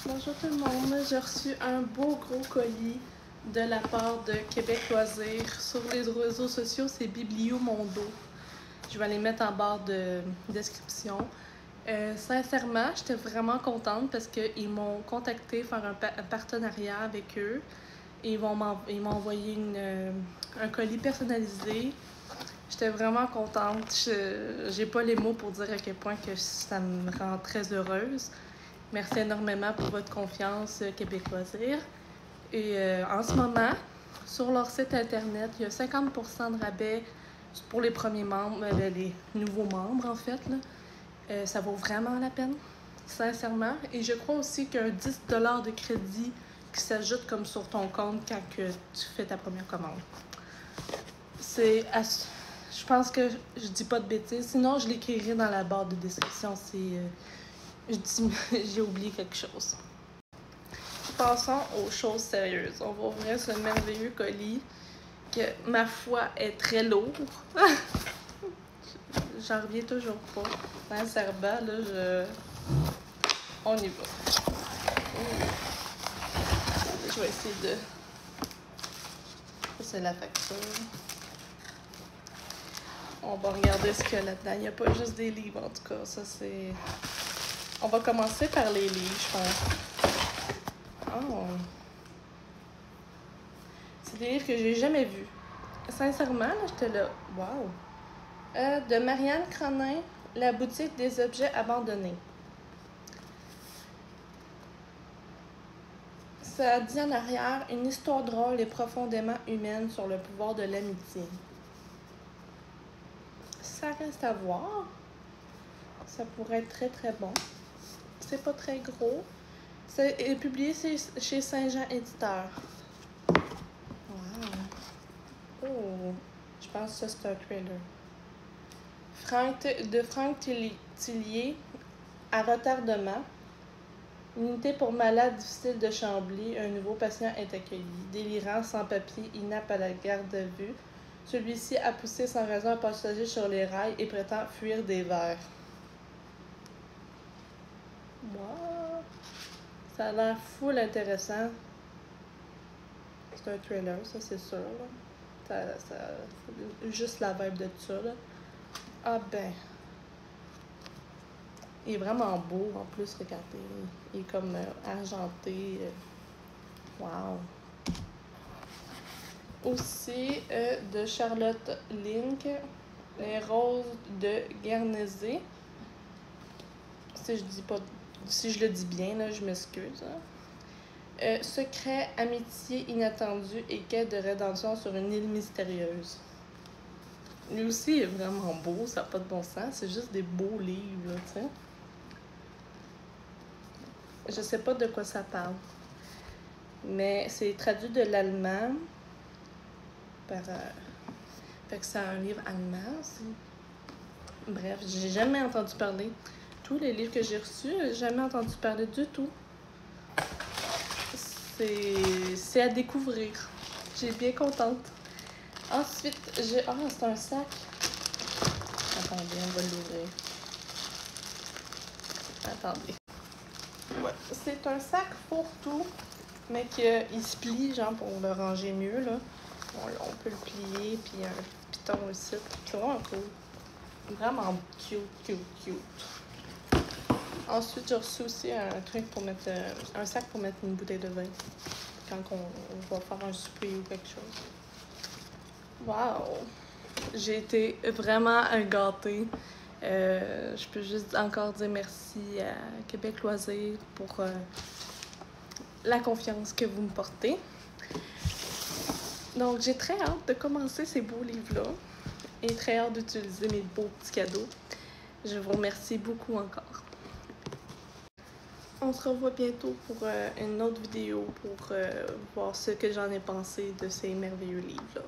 Bonjour tout le monde, j'ai reçu un beau gros colis de la part de Québec Loisirs. Sur les réseaux sociaux, c'est Biblio Mondo. Je vais les mettre en barre de description. Sincèrement, j'étais vraiment contente parce qu'ils m'ont contacté faire un partenariat avec eux. Et ils m'ont envoyé un colis personnalisé. J'étais vraiment contente. J'ai pas les mots pour dire à quel point que ça me rend très heureuse. Merci énormément pour votre confiance, Québec Loisirs. Et en ce moment, sur leur site internet, il y a 50% de rabais pour les premiers membres, les nouveaux membres en fait. Là. Ça vaut vraiment la peine, sincèrement. Et je crois aussi qu'il y a un 10 $ de crédit qui s'ajoute comme sur ton compte quand que tu fais ta première commande. Je pense que je dis pas de bêtises, sinon je l'écrirai dans la barre de description si j'ai oublié quelque chose. Passons aux choses sérieuses. On va ouvrir ce merveilleux colis que, ma foi, est très lourd. J'en reviens toujours pas. Sincèrement, là, on y va. Je vais essayer de... Ça, c'est la facture. On va regarder ce qu'il y a là-dedans. Il n'y a pas juste des livres, en tout cas. Ça, c'est... On va commencer par les livres, je pense. Oh! C'est des livres que j'ai jamais vus. Sincèrement, là, j'étais là. Wow! De Marianne Cronin, La boutique des objets abandonnés. Ça dit en arrière une histoire drôle et profondément humaine sur le pouvoir de l'amitié. Ça reste à voir. Ça pourrait être très très bon. C'est pas très gros. C'est publié chez Saint-Jean Éditeur. Wow! Oh! Je pense que ça c'est un trailer. De Franck Tillier à retardement. Unité pour malades difficiles de Chambly. Un nouveau patient est accueilli. Délirant, sans papier, inapte à la garde à vue. Celui-ci a poussé sans raison un passager sur les rails et prétend fuir des vers. Wow! Ça a l'air full intéressant. C'est un trailer, ça c'est sûr. Là. Juste la vibe de ça. Là. Ah ben. Il est vraiment beau en plus, regardez. Il est comme argenté. Wow! Aussi de Charlotte Link, Les Roses de Guernesey. Si je le dis bien, là, je m'excuse. Hein. Secret, amitié inattendue et quête de rédemption sur une île mystérieuse. Lui aussi, il est vraiment beau, ça n'a pas de bon sens. C'est juste des beaux livres, tu sais. Je sais pas de quoi ça parle. Mais c'est traduit de l'allemand par... Fait que c'est un livre allemand aussi. Bref, j'ai jamais entendu parler. Tous les livres que j'ai reçus, j'ai jamais entendu parler du tout. C'est à découvrir. J'ai bien contente. Ensuite, j'ai... Ah, c'est un sac. Attendez, on va l'ouvrir. Attendez. Ouais, c'est un sac fourre-tout, mais qu'il se plie, genre, pour le ranger mieux, là. On peut le plier, puis un piton aussi. C'est vraiment cool. Vraiment cute. Ensuite, j'ai reçu aussi un truc pour mettre... un sac pour mettre une bouteille de vin. Quand on va faire un souper ou quelque chose. Wow! J'ai été vraiment gâtée. Je peux juste encore dire merci à Québec Loisirs pour la confiance que vous me portez. Donc, j'ai très hâte de commencer ces beaux livres-là et très hâte d'utiliser mes beaux petits cadeaux. Je vous remercie beaucoup encore. On se revoit bientôt pour une autre vidéo pour voir ce que j'en ai pensé de ces merveilleux livres-là.